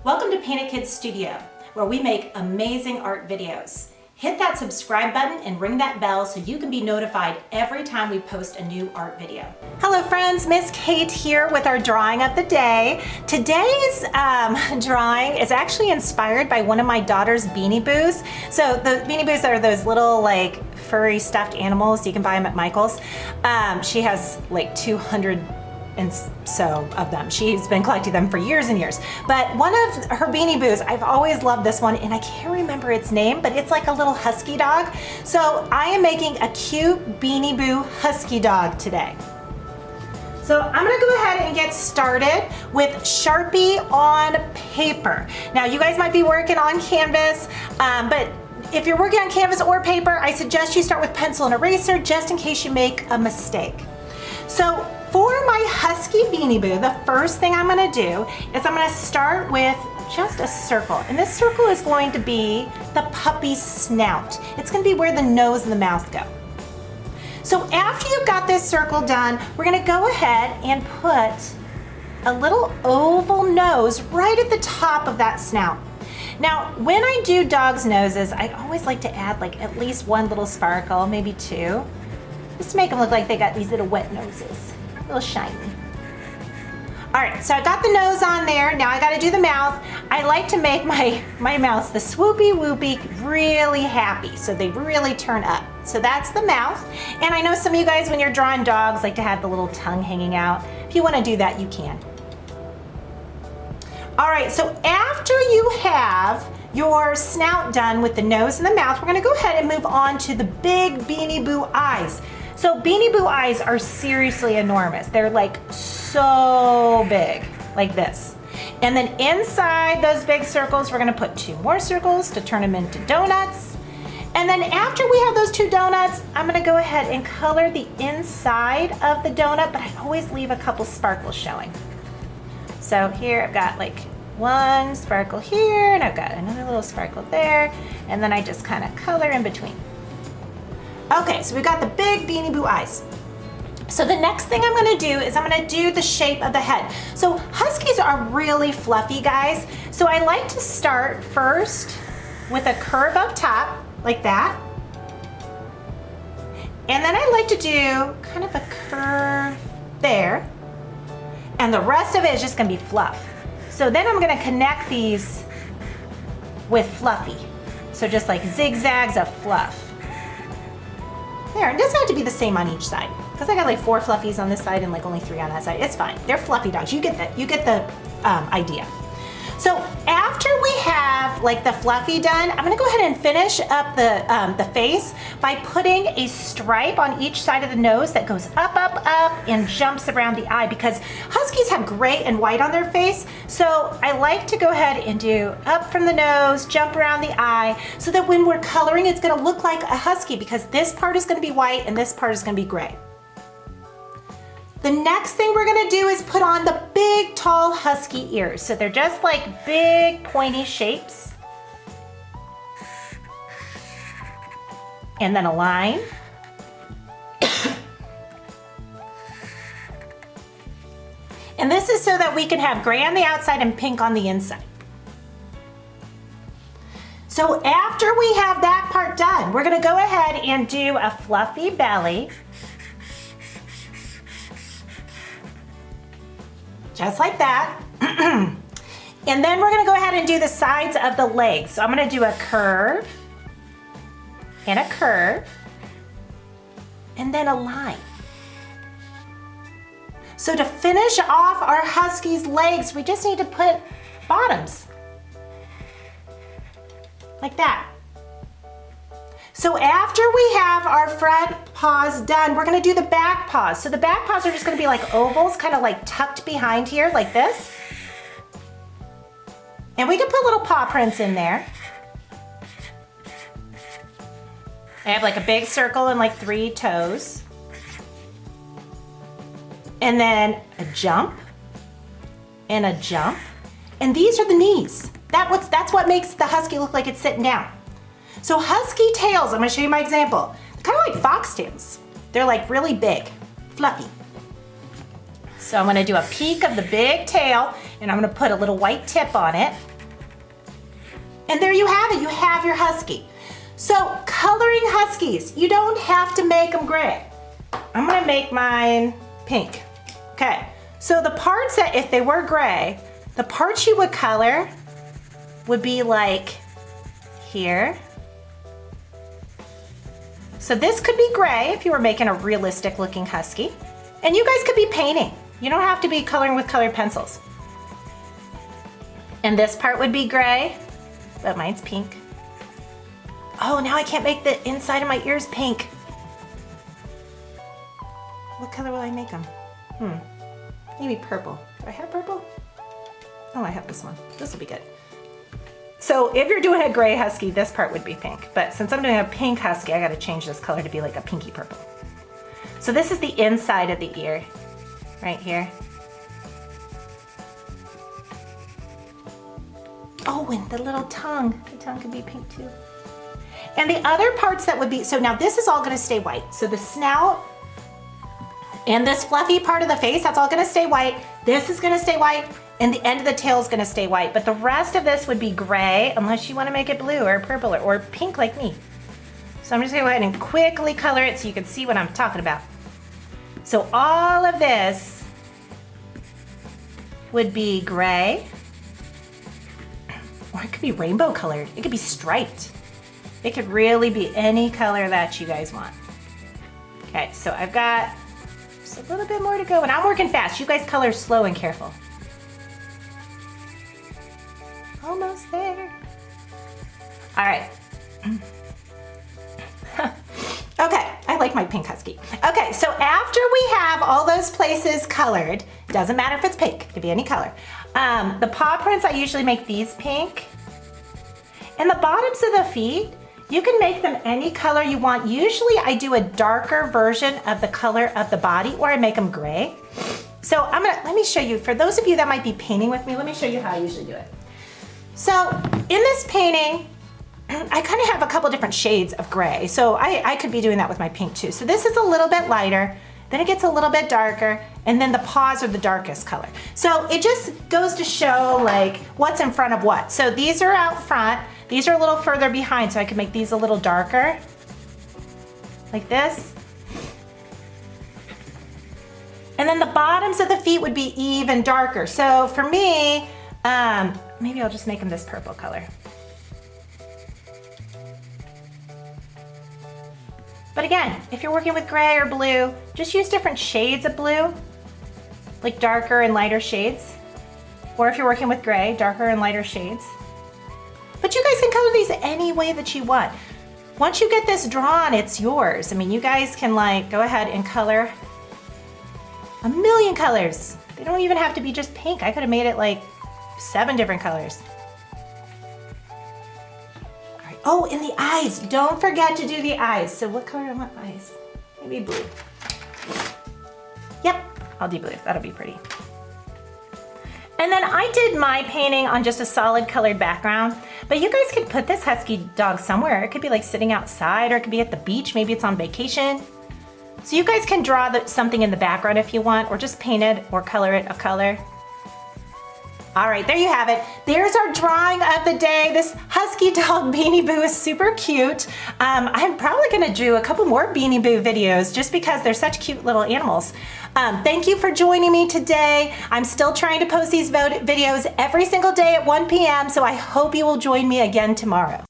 Welcome to Painted Kids Studio, where we make amazing art videos. Hit that subscribe button and ring that bell so you can be notified every time we post a new art video. Hello friends, Miss Kate here with our drawing of the day. Today's drawing is actually inspired by one of my daughter's Beanie Boos. So the Beanie Boos are those little like furry stuffed animals. You can buy them at Michael's. She has like 200 and so of them. She's been collecting them for years and years. But one of her Beanie Boos, I've always loved this one, and I can't remember its name, but it's like a little husky dog. So I am making a cute Beanie Boo Husky dog today. So I'm gonna go ahead and get started with Sharpie on paper. Now you guys might be working on canvas, but if you're working on canvas or paper, I suggest you start with pencil and eraser just in case you make a mistake. So for my Husky Beanie Boo, the first thing I'm gonna do is I'm gonna start with just a circle. And this circle is going to be the puppy's snout. It's gonna be where the nose and the mouth go. So after you've got this circle done, we're gonna go ahead and put a little oval nose right at the top of that snout. Now, when I do dogs' noses, I always like to add like at least one little sparkle, maybe two, just to make them look like they got these little wet noses. A little shiny. All right, so I got the nose on there. Now I gotta do the mouth. I like to make my mouths the swoopy whoopy really happy, so they really turn up. So that's the mouth. And I know some of you guys, when you're drawing dogs, like to have the little tongue hanging out. If you wanna do that, you can. All right, so after you have your snout done with the nose and the mouth, we're gonna go ahead and move on to the big Beanie Boo eyes. So Beanie Boo eyes are seriously enormous. They're like so big, like this. And then inside those big circles, we're gonna put two more circles to turn them into donuts. And then after we have those two donuts, I'm gonna go ahead and color the inside of the donut, but I always leave a couple sparkles showing. So here I've got like one sparkle here, and I've got another little sparkle there, and then I just kind of color in between. Okay, so we've got the big Beanie Boo eyes. So the next thing I'm gonna do is I'm gonna do the shape of the head. So Huskies are really fluffy, guys. So I like to start first with a curve up top, like that. And then I like to do kind of a curve there. And the rest of it is just gonna be fluff. So then I'm gonna connect these with fluffy. So just like zigzags of fluff. There, it doesn't have to be the same on each side, because I got like 4 fluffies on this side and like only 3 on that side. It's fine. They're fluffy dogs. You get the idea. So after we have like the fluffy done, I'm gonna go ahead and finish up the face by putting a stripe on each side of the nose that goes up, up, up and jumps around the eye, because Huskies have gray and white on their face. So I like to go ahead and do up from the nose, jump around the eye, so that when we're coloring, it's gonna look like a Husky, because this part is gonna be white and this part is gonna be gray. The next thing we're gonna do is put on the big, tall Husky ears. So they're just like big, pointy shapes. And then a line. And this is so that we can have gray on the outside and pink on the inside. So after we have that part done, we're gonna go ahead and do a fluffy belly. Just like that. And then we're gonna go ahead and do the sides of the legs. So I'm gonna do a curve and a curve and then a line. So to finish off our Husky's legs, we just need to put bottoms like that. So after we have our front paws done, we're gonna do the back paws. So the back paws are just gonna be like ovals, kind of like tucked behind here, like this. And we can put little paw prints in there. I have like a big circle and like 3 toes. And then a jump and a jump. And these are the knees. That's what makes the Husky look like it's sitting down. So Husky tails, I'm gonna show you my example. They're kind of like foxtails. They're like really big, fluffy. So I'm gonna do a peek of the big tail, and I'm gonna put a little white tip on it. And there you have it, you have your husky. So coloring huskies, you don't have to make them gray. I'm gonna make mine pink. Okay, so the parts that, if they were gray, the parts you would color would be like here. So this could be gray if you were making a realistic looking husky. And you guys could be painting. You don't have to be coloring with colored pencils. And this part would be gray, but mine's pink. Oh, now I can't make the inside of my ears pink. What color will I make them? Maybe purple. Do I have purple? Oh, I have this one. This will be good. So if you're doing a gray husky, this part would be pink. But since I'm doing a pink husky, I gotta change this color to be like a pinky purple. So this is the inside of the ear, right here. Oh, and the little tongue. The tongue could be pink too. And the other parts that would be, so now this is all gonna stay white. So the snout and this fluffy part of the face, that's all gonna stay white. This is gonna stay white, and the end of the tail is gonna stay white. But the rest of this would be gray, unless you wanna make it blue or purple or pink like me. So I'm just gonna go ahead and quickly color it so you can see what I'm talking about. So all of this would be gray, or it could be rainbow colored. It could be striped. It could really be any color that you guys want. Okay, so I've got just a little bit more to go, and I'm working fast. You guys color slow and careful. Almost there. All right. Okay, I like my pink husky. Okay, so after we have all those places colored, doesn't matter if it's pink, it could be any color. The paw prints, I usually make these pink. And the bottoms of the feet, you can make them any color you want. Usually I do a darker version of the color of the body, or I make them gray. So let me show you, for those of you that might be painting with me, let me show you how I usually do it. So in this painting, I kind of have a couple different shades of gray. So I could be doing that with my pink too. So this is a little bit lighter, then it gets a little bit darker, and then the paws are the darkest color. So it just goes to show like what's in front of what. So these are out front, these are a little further behind, so I can make these a little darker, like this. And then the bottoms of the feet would be even darker. So for me, maybe I'll just make them this purple color. But again, if you're working with gray or blue, just use different shades of blue, like darker and lighter shades. Or if you're working with gray, darker and lighter shades. But you guys can color these any way that you want. Once you get this drawn, it's yours. I mean, you guys can like go ahead and color a million colors. They don't even have to be just pink. I could have made it like 7 different colors. All right. Oh, and the eyes. Don't forget to do the eyes. So what color do I want eyes? Maybe blue. Yep, I'll do blue. That'll be pretty. And then I did my painting on just a solid colored background, but you guys could put this husky dog somewhere. It could be like sitting outside, or it could be at the beach. Maybe it's on vacation. So you guys can draw something in the background if you want, or just paint it or color it a color. All right, there you have it. There's our drawing of the day. This husky dog Beanie Boo is super cute. I'm probably gonna do a couple more Beanie Boo videos just because they're such cute little animals. Thank you for joining me today. I'm still trying to post these videos every single day at 1 p.m., so I hope you will join me again tomorrow.